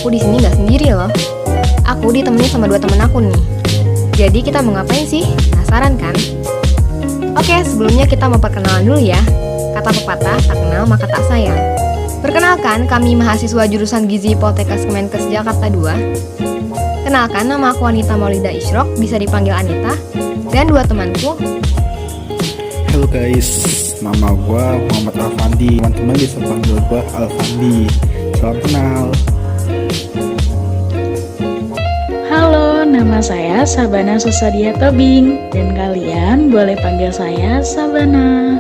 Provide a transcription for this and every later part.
aku di sini nggak sendiri loh. Aku ditemani sama 2 temen aku nih. Jadi kita mau ngapain sih? Penasaran kan? Oke, sebelumnya kita mau perkenalan dulu ya. Kata pepatah, tak kenal maka tak sayang. Perkenalkan, kami mahasiswa jurusan Gizi Poltekkes Kemenkes Jakarta 2. Kenalkan, nama aku Anita Maulida Isyrok, bisa dipanggil Anita. Dan 2 temanku. Halo guys, nama gue Muhammad Alfandi. Teman-teman bisa panggil gue Alfandi. Salam kenal. Halo, nama saya Sabana Susadia Tobing. Dan kalian boleh panggil saya Sabana.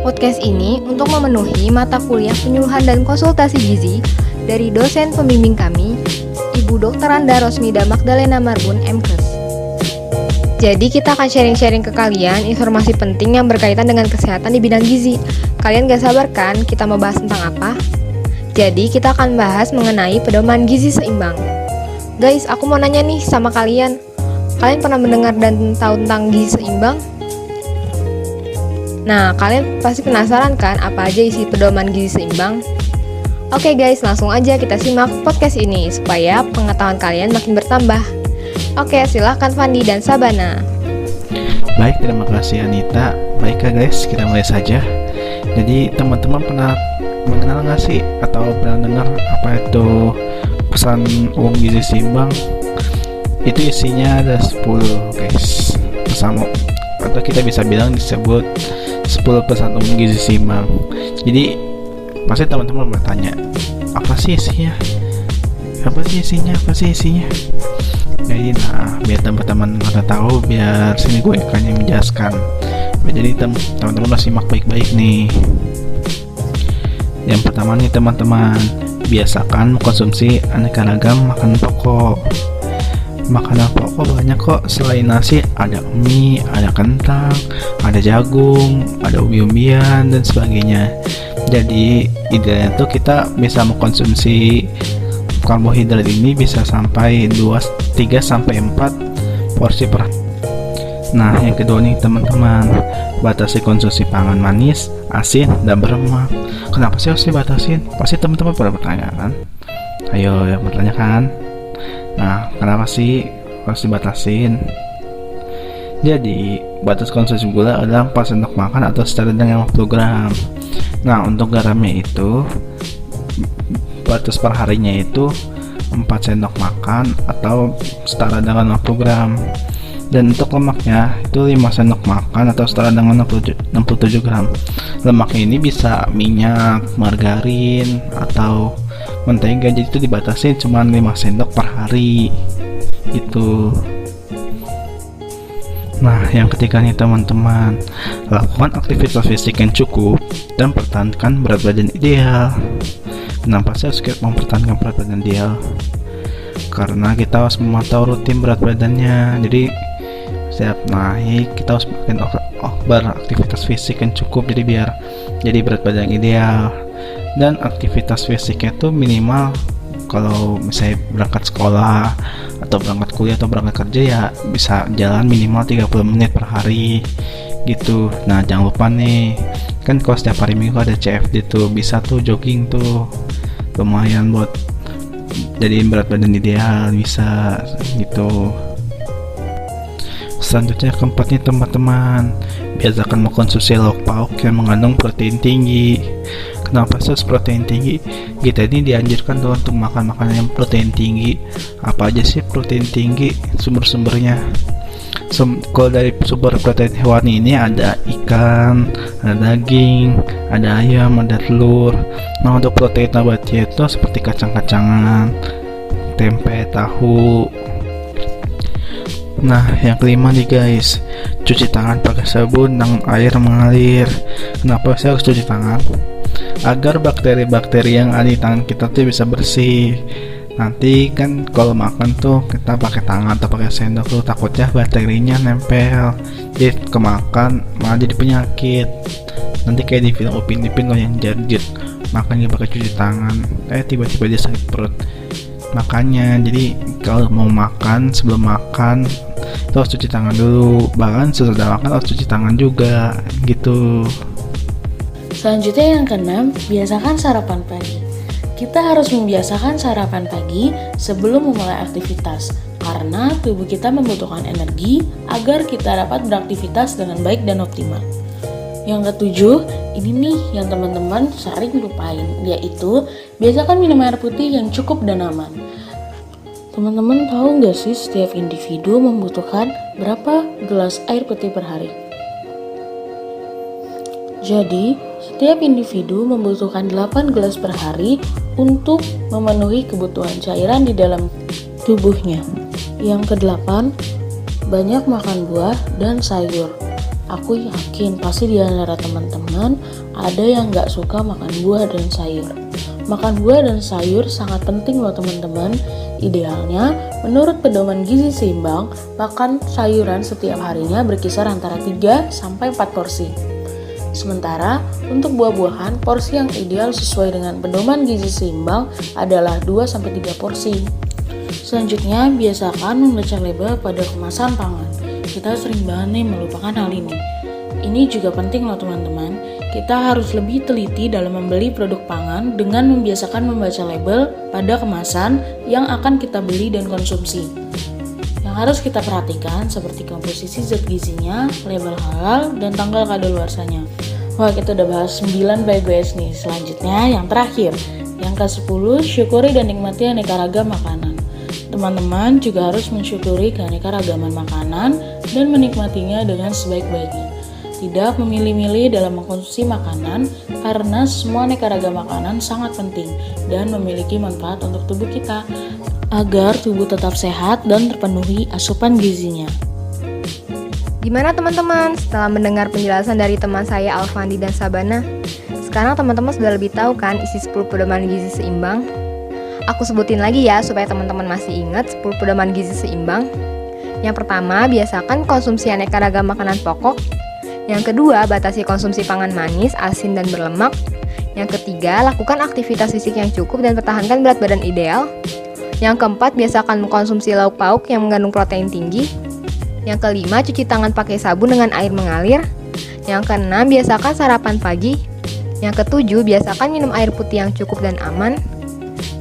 Podcast ini untuk memenuhi mata kuliah penyuluhan dan konsultasi gizi dari dosen pembimbing kami, Ibu Dr. Anda Rosmida Magdalena Marbun, MKes. Jadi kita akan sharing-sharing ke kalian informasi penting yang berkaitan dengan kesehatan di bidang gizi. Kalian gak sabar kan kita mau bahas tentang apa? Jadi kita akan bahas mengenai pedoman gizi seimbang. Guys, aku mau nanya nih sama kalian. Kalian pernah mendengar dan tahu tentang gizi seimbang? Nah, kalian pasti penasaran kan apa aja isi pedoman gizi seimbang? Oke guys, langsung aja kita simak podcast ini supaya pengetahuan kalian makin bertambah. Oke, silahkan Fandi dan Sabana. Baik, terima kasih Anita. Baik ya guys, kita mulai saja. Jadi teman-teman pernah mengenal nggak sih atau pernah dengar apa itu pesan umum gizi seimbang? Itu isinya ada 10 guys, pesan atau kita bisa bilang disebut 10 pesan umum gizi seimbang. Jadi pasti teman-teman bertanya, apa sih isinya? Jadi biar teman-teman pada tahu, biar sini gue akan menjelaskan. Jadi teman-teman harus simak baik-baik nih. Yang pertama nih teman-teman, biasakan mengkonsumsi aneka ragam makanan pokok. Makanan pokok banyak kok, selain nasi ada mie, ada kentang, ada jagung, ada umbi-umbian dan sebagainya. Jadi idealnya tuh kita bisa mengkonsumsi karbohidrat ini bisa sampai 3 sampai 4 porsi per. Nah, yang kedua nih teman-teman, batasi konsumsi pangan manis, asin, dan berlemak. Kenapa sih harus dibatasin? Pasti teman-teman pada bertanya kan? Ayo yang bertanya kan? Nah, kenapa sih harus dibatasin? Jadi, batas konsumsi gula adalah 4 sendok makan atau setara dengan 50 gram. Nah, untuk garamnya itu, batas per harinya itu 4 sendok makan atau setara dengan 50 gram. Dan untuk lemaknya itu 5 sendok makan atau setara dengan 67 gram. Lemaknya ini bisa minyak, margarin, atau mentega, jadi itu dibatasi cuma 5 sendok per hari itu. Nah, yang ketiga nih teman-teman, lakukan aktivitas fisik yang cukup dan pertahankan berat badan ideal. Kenapa sih harus mempertahankan berat badan ideal? Karena kita harus memantau rutin berat badannya. Jadi setiap naik kita harus beraktivitas fisik yang cukup, jadi berat badan ideal. Dan aktivitas fisiknya itu minimal, kalau misalnya berangkat sekolah atau berangkat kuliah atau berangkat kerja ya bisa jalan minimal 30 menit per hari gitu. Nah, jangan lupa nih, kan kalau setiap hari minggu ada CFD tuh, bisa tuh jogging tuh, lumayan buat jadiin berat badan ideal, bisa gitu. Selanjutnya keempat nih teman-teman, biasakan mengkonsumsi lauk pauk yang mengandung protein tinggi. Kenapa sih protein tinggi? Kita ini dianjurkan tuh untuk makan makanan yang protein tinggi. Apa aja sih protein tinggi? Sumber-sumbernya. Kalau dari sumber protein hewani ini ada ikan, ada daging, ada ayam, ada telur. Nah, untuk protein nabati itu seperti kacang-kacangan, tempe, tahu. Nah, yang kelima nih guys, cuci tangan pakai sabun dan air mengalir. Kenapa sih harus cuci tangan? Agar bakteri-bakteri yang ada di tangan kita tuh bisa bersih. Nanti kan kalau makan tuh kita pakai tangan atau pakai sendok tuh takutnya bakterinya nempel, jadi kemakan malah jadi penyakit. Nanti kayak di film Upin Ipin loh yang jadi makannya pakai cuci tangan, tiba-tiba dia sakit perut. Makanya jadi kalau mau makan, sebelum makan itu harus cuci tangan dulu, bahkan sesudah makan harus cuci tangan juga gitu. Selanjutnya yang keenam, biasakan sarapan pagi. Kita harus membiasakan sarapan pagi sebelum memulai aktivitas, karena tubuh kita membutuhkan energi agar kita dapat beraktivitas dengan baik dan optimal. Yang ketujuh, ini nih yang teman-teman sering lupain, yaitu biasakan minum air putih yang cukup dan aman. Teman-teman tahu nggak sih setiap individu membutuhkan berapa gelas air putih per hari? Jadi, setiap individu membutuhkan 8 gelas per hari untuk memenuhi kebutuhan cairan di dalam tubuhnya. Yang kedelapan, banyak makan buah dan sayur. Aku yakin pasti di antara teman-teman ada yang gak suka makan buah dan sayur. Makan buah dan sayur sangat penting loh teman-teman. Idealnya, menurut pedoman gizi seimbang, makan sayuran setiap harinya berkisar antara 3-4 porsi. Sementara, untuk buah-buahan, porsi yang ideal sesuai dengan pedoman gizi seimbang adalah 2-3 porsi. Selanjutnya, biasakan membaca label pada kemasan pangan. Kita sering banget nih melupakan hal ini. Ini juga penting loh teman-teman. Kita harus lebih teliti dalam membeli produk pangan dengan membiasakan membaca label pada kemasan yang akan kita beli dan konsumsi. Yang harus kita perhatikan seperti komposisi zat gizinya, label halal, dan tanggal kadaluarsanya. Wah, kita udah bahas 9 PGS nih. Selanjutnya yang terakhir, yang ke-10, syukuri dan nikmati aneka ragam makanan. Teman-teman juga harus mensyukuri keanekaragaman makanan dan menikmatinya dengan sebaik-baiknya. Tidak memilih-milih dalam mengkonsumsi makanan karena semua aneka ragam makanan sangat penting dan memiliki manfaat untuk tubuh kita agar tubuh tetap sehat dan terpenuhi asupan gizinya. Gimana teman-teman setelah mendengar penjelasan dari teman saya Alfandi dan Sabana? Sekarang teman-teman sudah lebih tahu kan isi 10 pedoman gizi seimbang? Aku sebutin lagi ya supaya teman-teman masih ingat 10 pedoman gizi seimbang. Yang pertama, biasakan konsumsi aneka ragam makanan pokok. Yang kedua, batasi konsumsi pangan manis, asin, dan berlemak. Yang ketiga, lakukan aktivitas fisik yang cukup dan pertahankan berat badan ideal. Yang keempat, biasakan mengkonsumsi lauk pauk yang mengandung protein tinggi. Yang kelima, cuci tangan pakai sabun dengan air mengalir. Yang keenam, biasakan sarapan pagi. Yang ketujuh, biasakan minum air putih yang cukup dan aman.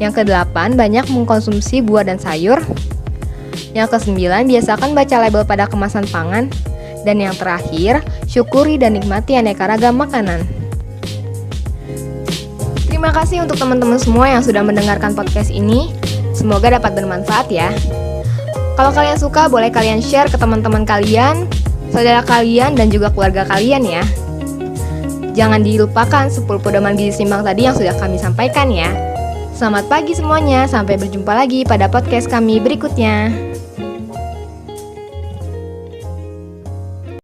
Yang kedelapan, banyak mengkonsumsi buah dan sayur. Yang kesembilan, biasakan baca label pada kemasan pangan. Dan yang terakhir, syukuri dan nikmati aneka ragam makanan. Terima kasih untuk teman-teman semua yang sudah mendengarkan podcast ini. Semoga dapat bermanfaat ya. Kalau kalian suka, boleh kalian share ke teman-teman kalian, saudara kalian, dan juga keluarga kalian ya. Jangan dilupakan 10 pedoman gizi seimbang tadi yang sudah kami sampaikan ya. Selamat pagi semuanya, sampai berjumpa lagi pada podcast kami berikutnya.